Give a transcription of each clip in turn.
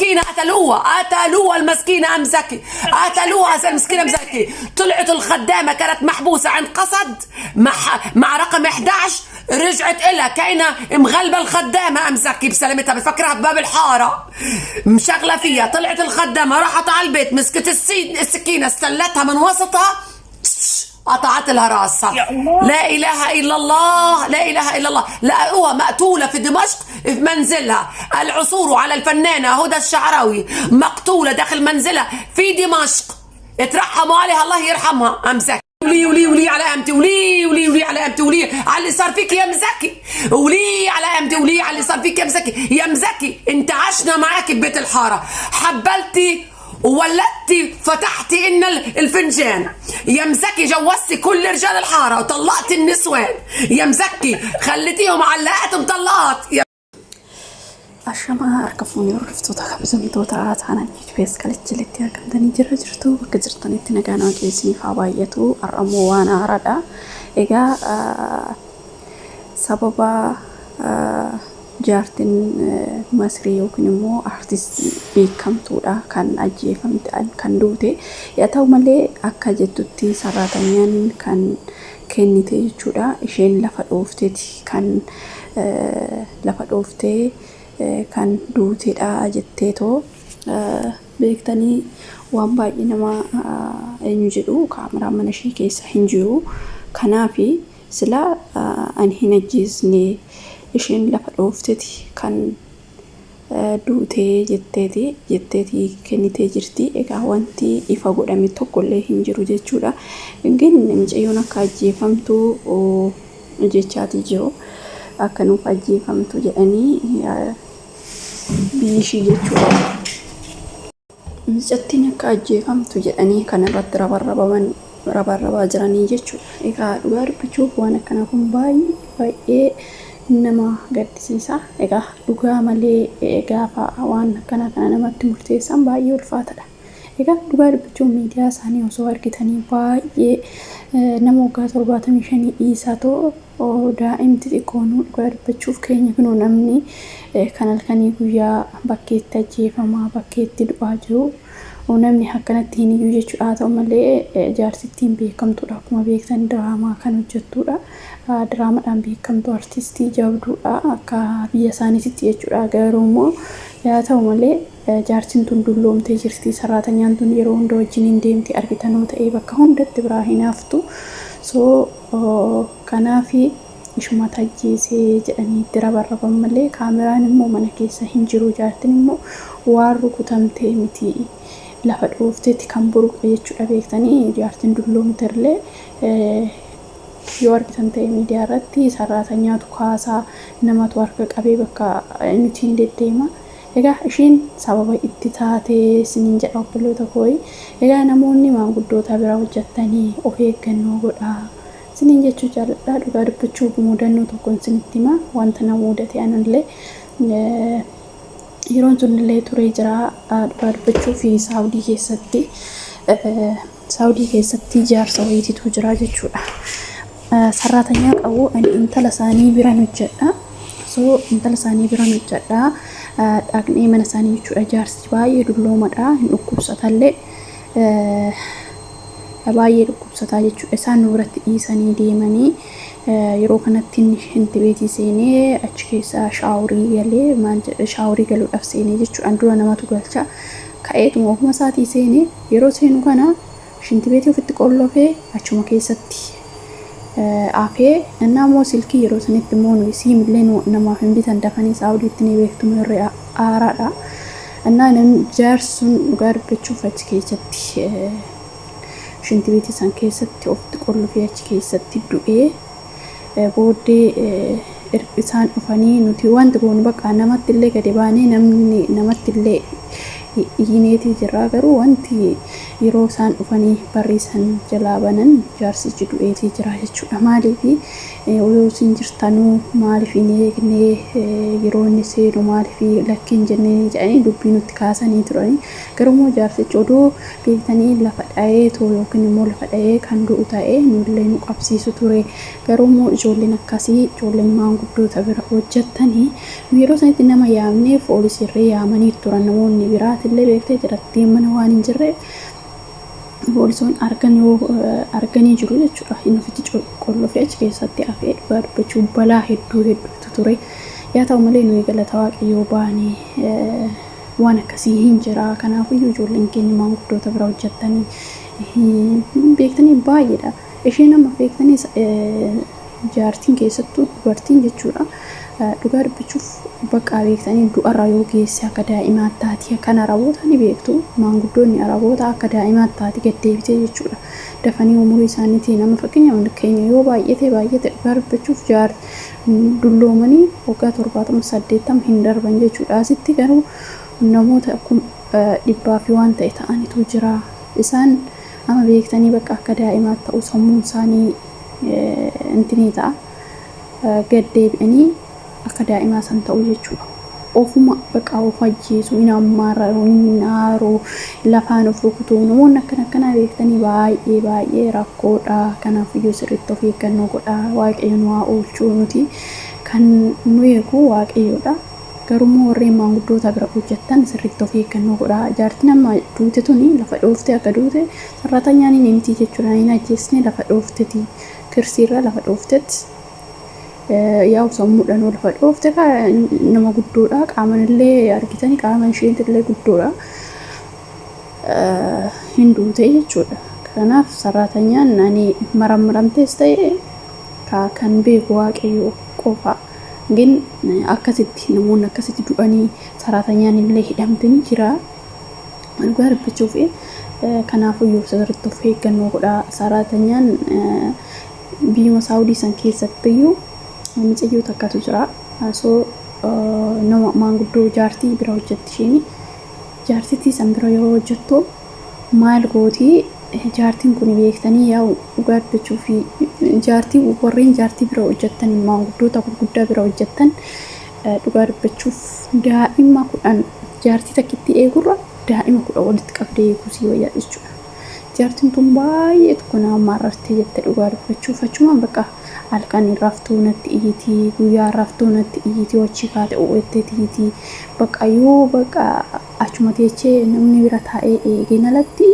المسكينة قتلوها المسكينة أمزكي، قتلوها المسكينة أمزكي. طلعت الخدامة كانت محبوسة عند قصد مع رقم 11، رجعت إلها كاينة مغلبة الخدامة أمزكي بسلامتها، بفكرها بباب الحارة مشغلة فيها. طلعت الخدامة راحت على البيت، مسكت السكينة استلتها من وسطها، قطعت لها راسها. لا إله إلا الله، لا إله إلا الله. لقوها مقتولة في دمشق في منزلها. العثور على الفنانة هدى الشعراوي مقتولة داخل منزلها في دمشق. اترحموا عليها الله يرحمها. أمزكي ولي على أمتي، ولي على أمتي، ولي على اللي صار فيك يا مزكي، ولي على أمتي، ولي على اللي صار فيك يا مزكي. يا مزكي انت عشنا معاك ببيت الحارة، حبلتي وولدتي فتحتي إن الفنجان. يا مزكي جوزتي كل رجال الحارة وطلقتي النسوان. يا مزكي خليتيهم علقات مطلقات. أشما أركفوني ورفتوتا خبزمتوتا تانا جيبس كالجلتي أكمدني جرجرتو بكجرتني تنقانا جيسني فابايتو أرمو وانا أرادا إيغا سببا jaartin Masrii yookiin immoo artistii beekamtuudha kan ajjeefamte kan duute. Yaa ta'u malee akka jettutti sarratanyaan kan kennite jechuudha. Isheen lafa dhoofteeti kan lafa dhooftee kan duuteedha jetteetoo beektanii waan baay'ee nama eenyu jedhu kaameraan mana ishee keessa hin jiru. Kanaafi sila ani hin ajjeesne isheen lafa dhoofteeti kan duutee jetteeti kennitee jirti. Egaa wanti ifa godhame tokkollee hin jiru jechuudha. Mucayyoon akka ajjeefamtu jechaati jiru. Akka nuuf ajjeefamtu jedhanii biishii jechuudha. Mucattiin akka ajjeefamtu jedhanii kanarratti rabarrabaa jiranii jechuudha. Egaa dhugaa dubbachuuf waan akkanaa kun baay'ee nama gaddisiisa. Egaa dhugaa malee gaafa waan akkana kana namatti murteessan baay'ee ulfaataadha. Egaa dhugaa dubbachuun miidiyaa isaanii osoo argitanii baay'ee nama waggaa 75 dhiisaa ta'u daa'imti xiqqoonuu dhugaa dubbachuuf keenya kunoo namni kan halkanii guyyaa bakkeetti ajjeefamaa bakkeetti du'aa jiru namni akkanatti hin iyyuu jechuudha. Haa ta'u malee jaarsittiin beekamtuudha. Akkuma beektan diraamaa kan hojjettuudha. Diraamaadhaan beekamtu artistii jabduudha akka biyya isaaniitti jechuudha. Garuu immoo yaa ta'u malee jaartiin tun dulloomtee jirti. Sarratanyaan tun yeroo hunda wajjin hin deemti argitanoo ta'ee bakka hundatti biraa hin haftu. Kanaafi ishuma tajjeesee jedhanii itti rabarraban malee kaameraan immoo mana keessa hin jiru. Jaartiin immoo waan rukutamtee miti. Lafa dhoofteetti kan buruqe jechuudha. Beektanii jaartiin dulloomterlee yoo argitan ta'e miidiyaa irratti sarratanyaatu kaasaa namatu harka qabee bakka nuti hin deddeema. Egaa isheen sababa itti taatee siniin jedha obboloota kooyi. Egaa namoonni maanguddoota bira hojjettanii of eeggannoo godhaa siniin jechuu jaalladha. Dhugaa dubbachuuf mudannoo tokkoon sinitti hima. Wanta nama mudate anallee yeroon sunillee turee jira. Dhugaa dubbachuuf Saawudii keessatti jaarsa wayiitiitu jira jechuudha. Sarratanyaa qabu intala isaanii bira hojjedha. Intala isaanii bira hojjedha. Dhaqnee mana isaanii jechuudha. Jaarsi baay'ee dulloomadha. Hin dhukkubsatallee baay'ee dhukkubsataa jechuudha. Isaan nuuratti dhiisanii deemanii yeroo kanatti intibeetii seenee achi keessa shaaworii galee shaaworii galuudhaaf seenee jechuudha. Dura namatu galcha. Ka'eetuma ofuma isaatii seenee yeroo seenu kana intibeetii ofitti qollofee achuma keessatti afee namoo silkii yeroo sanitti immoo nuyi siimillee namaaf hin bitan dafanii Saawudiitti ni beektume irree aaraadha. Jaarsuun dhugaa dubbachuuf achi keessatti intibeetii san keessatti ofitti qollofee achi keessatti du'ee booddee isaan dhufanii nuti wanti goonu bakka namatti illee gadi baanee namatti illee hiineetii jira. Garuu wanti yeroo isaan dhufanii barreessan jalaa banan jaarsichi du'eetii jira jechuudha. Maaliif yoo sin jirtanuu maaliif hin eegne yeroo inni seenu maaliif lakkiin jennee jedhanii dubbii nutti kaasanii turani. Garuu jaarsichi odoo beektanii lafa dha'ee too yookiin immoo lafa dha'ee kan du'u ta'ee nullee nu qabsiisu ture. Garuu ijoolleen akkasii ijoolleen maanguddoota bira hojjettanii yeroo sanitti nama yaamnee poolisiirree yaamanii turan. Namoonni biraatillee beektee jiratti mana waan hin jirre poolisoon arganii jiru jechuudha. Inni ofitti qollofee achi keessatti hafee dhugaa dubbachuu balaa hedduutu ture. Yaa ta'u malee nuyi galata Waaqayyoo baanee waan akkasii hin jira. Kanaafuu ijoolleen keenya maanguddoota bira hojjettanii beektanii baay'eedha. Isheen amma beektanii jaartiin keessattuu dubartiin jechuudha. Dhugaa dubbachuuf bakka beektanii du'arraa yoo geesse akka daa'imaatti taati. Kan Araboota ni beektu. Maanguddoonni Araboota akka daa'imaatti taati gaddeebitee jechuudha. Dafanii umurii isaaniitii nama fakkeenyaaf keenya yoo baay'ate dhugaa dubbachuuf dulloomanii waggaa 78 hin darban jechuudha. Asitti garuu namoota 100 waan ta'e ta'anitu jira. Isaan amma beektanii bakka akka daa'imaatti ta'u sammuun isaanii intinii ta'a. Gaddeebi'anii akka daa'imaa san ta'u jechuudha. Ofuma bakka of ajjeesu hin ammaarroo hin aaroo lafaan of rukutuu namoonni akkanaa beektanii baay'ee rakkoodha. Kanaaf iyyuu sirriitti of eeggannoo godhaa. Waaqayyo nu haa oolchuu. Nuti kan nu eegu Waaqayyoodha. Garuu warreen maanguddoota bira hojjettan sirriitti of eeggannoo godhaa. Jaartiin amma duute tuni lafa dhooftee akka duute sarratanyaan hin himtii jechuudha. Hin ajjeesne lafa dhoofteti. Kirsiirra lafa dhooftetti. Yaa sammuudhaan lafa dhoofte nama guddoodha. Qaamanillee argitanii qaaman isheetillee guddoodha. Hin duute jechuudha. Kanaaf sarratanyaan ani maramtees ta'e kan beeku Waaqayyo qofa. Gin akkasitti namoonni akkasitti du'anii sarratanyaan illee hidhamtanii jira. Dhugaa dubbachuuf kanaafuu yoo sirriitti of eeggannoo godhaa. Sarratanyaan biyya Saawudii san keessatti iyyuu mucayyoo takkatu jira. Nama maanguddoo jaartii bira hojjetti isheen. Jaartitti san bira yeroo hojjettu maal gootii jaartiin kun beektanii yaa dhugaa dubbachuuf warreen jaartii bira hojjettan maanguddoota gurguddaa bira hojjettan dhugaa dubbachuuf daa'ima 10 jaartii takkitti eegurra daa'ima 10 walitti qabdee eegusii wayyaa jechuudha. Jaartiin tun baay'ee tokko nama marartee jette dhugaa dubbachuuf achumaan bakka halkan raftuu natti iyyiti guyyaa raftuu natti iyyiti wachii kaate uwwettee iyyiti bakka yoo bakka achuma teechee namni bira taa'ee eegeen alatti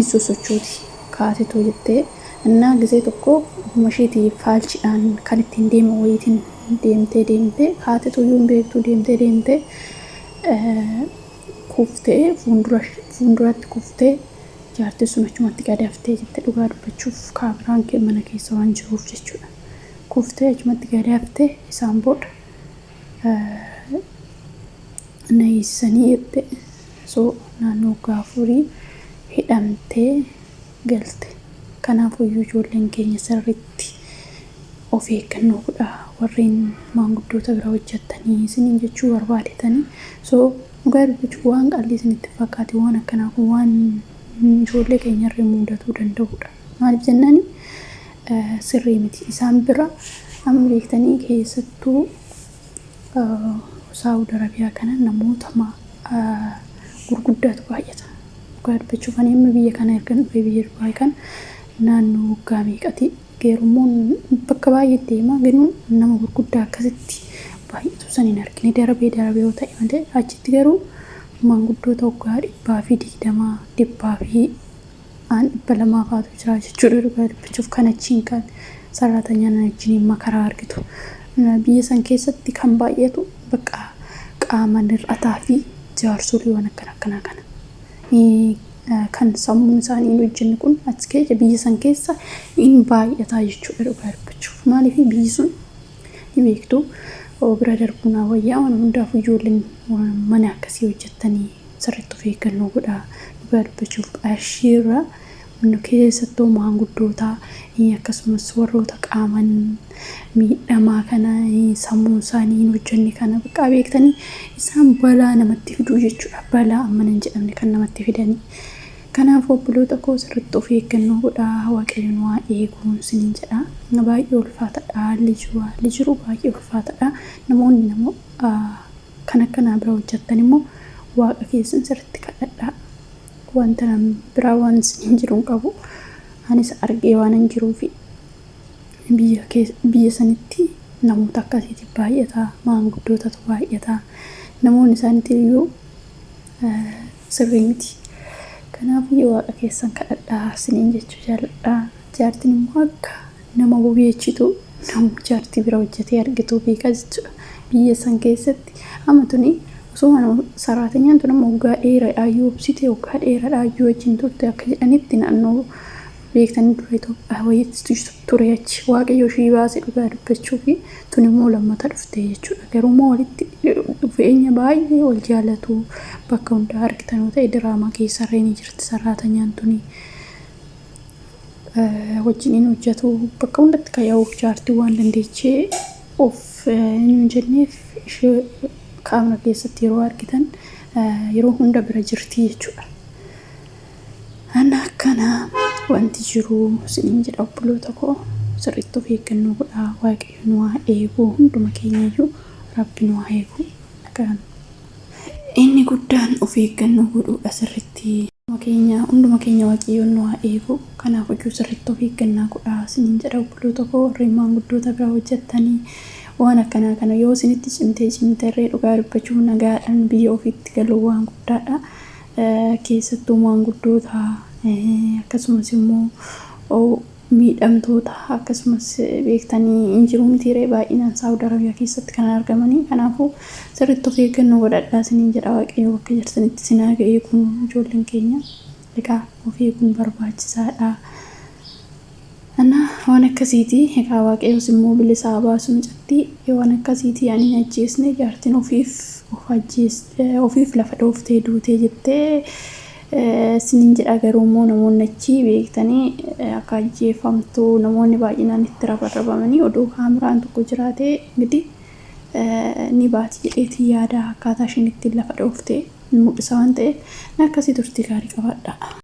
isu sochooti kaatetu jettee እና ጊዜ tokko mashiiti faalchiidhaan kan ittiin deemu wayitiin deemtee kaate tuyyuun beektu deemtee kuftee fuulduratti kuftee jaartii sun achumatti gadaaftee jette dhugaa dubbachuuf kaameraan mana keessa waan jiruuf jechuudha. Kuftee achumatti gadaaftee isaan booda naayisanii jette naannoo gaafurii hidhamtee galte. Kanaafuu ijoolleen keenya sirriitti of eeggannoo godhaa. Warreen maanguddoota bira hojjettanii isiniin jechuu barbaadetanii dhugaa dubbachuuf waan qalbii isinitti fakkaate waan akkanaa kun waan ijoollee keenyarra mudatuu danda'udha. Maaliif jennaan sirrii miti. Isaan bira amma beektanii keessattuu Saawud Arabiyaa kana namoota gurguddaatu baay'ata. Dhugaa dubbachuuf ani amma biyya kana ergan dhufee biyya Dubaay kana naannoo waggaa meeqati geerummoon bakka baay'ee deema garuu nama gurguddaa akkasitti baay'atu san hin argine darbee yoo ta'e malee achitti garuu maanguddoota waggaa 120 200 faatu jira jechuudha. Dhugaa dubbachuuf kan achiin kan sarratanyaan achiin makaraa argitu. Biyya san keessatti kan baay'atu bakka qaama hir'ataa fi jaarsolii waan akkanaa kana. Kan sammuun isaanii hojjennu kun achi keessa biyya san keessa hin baay'ataa jechuudha. Dhugaa dubbachuuf maaliif biyyi sun ni beektu bira darbuun wayyaa waan hundaaf ijoolleen mana akkasii hojjettanii sirriitti of eeggannoo godhaa. Dhugaa dubbachuuf qarshiirra keessattuu maanguddoota akkasumas warroota qaaman miidhamaa kana sammuun isaanii hin hojjenne kana bakka beektanii isaan balaa namatti fiduu jechuudha. Balaa amma hin jedhamne kan namatti fidanii Kanaafuu obboloota koo sirriitti of eeggannoo godhaa waaqayyoon waa eeguun siniin jedha. Baay'ee ulfaataadha haalli jiru baay'ee ulfaataadha. Namoonni kan akkanaa bira hojjettan immoo waaqa keessan sirriitti kadhadhaa. Wanta biraa waan siniin jiru hin qabu. Anis argee waan hin jiruufi biyya sanitti namoota akkasiitti baay'ata, maanguddootatu baay'ata. Namoonni isaaniitti iyyuu sirrii miti. Kanaafuu waaqa keessan kadhadhaa siniin jechuu jaalladha. Jaartiin immoo akka nama bobeechitu nama jaartii bira hojjetee argitu beekaa jechuudha. Biyya san keessatti amma tuni osoo saraatanyaan tun amma waggaa dheeraadhaa yoo obsite waggaa dheeraadhaa yoo wajjin turte akka jedhanitti naannoo beektanii dura Itoophiyaa wayyitti ture achi waaqayyo ishii baasee dhugaa dubbachuu fi tun immoo lammata dhufte jechuudha. Garuu immoo walitti dhufeenya baay'ee wal jaalatu bakka hundaa argitanuu ta'e diraamaa keessa reeni jirti saraatanyaan tuni wajjiniin hojjetu bakka hundatti kayaa'uuf jaartii waan dandeechee of hin jenneef ishee kaamera keessatti yeroo argitan yeroo hunda bira jirti jechuudha. Ana akkana wanti jiru siniin jedha obboloota koo sirriitti of eeggannoo godhaa waaqayyoon waa eeguu hunduma keenyayyuu rabbiin waa eeguu nagaan. Inni guddaan of eeggannoo godhuudha sirriitti hunduma keenya waaqayyoon waa eeguu kanaafuu sirriitti of eeggannaa godhaa siniin jedha obboloota koo rimaan guddoota bira hojjettanii waan akkanaa kana yoo isinitti cimtee dhugaa dubbachuu nagaadhaan biyya ofiitti galuu waan guddaadha. Keessattuu maanguddoota akkasumas immoo miidhamtoota akkasumas beektanii hin jiru mitiiree baay'inaan Saawud Arabiyaa keessatti kan argamanii. Kanaafuu sirriitti of eeggannoo godhadhaa siniin jedha waaqayyo bakka jirtanitti sinaa ga'ee kun ijoolleen keenya egaa of eeguun barbaachisaadha. Ana waan akkasiiti egaa waaqayyoos immoo bilisaa baasuu catti waan akkasiiti ani ajjeesne jaartiin ofiif lafa dhooftee duutee jettee siniin jedha. Garuu immoo namoonni achi beektanii akka ajjeefamtu namoonni baay'inaan itti rabarrabamanii oduu kaameraan tokko jiraate gidi ni baati jedheetii yaada akkaataa isheen ittiin lafa dhooftee mul'isa waan ta'eef akkasii turtii gaarii qabaadha.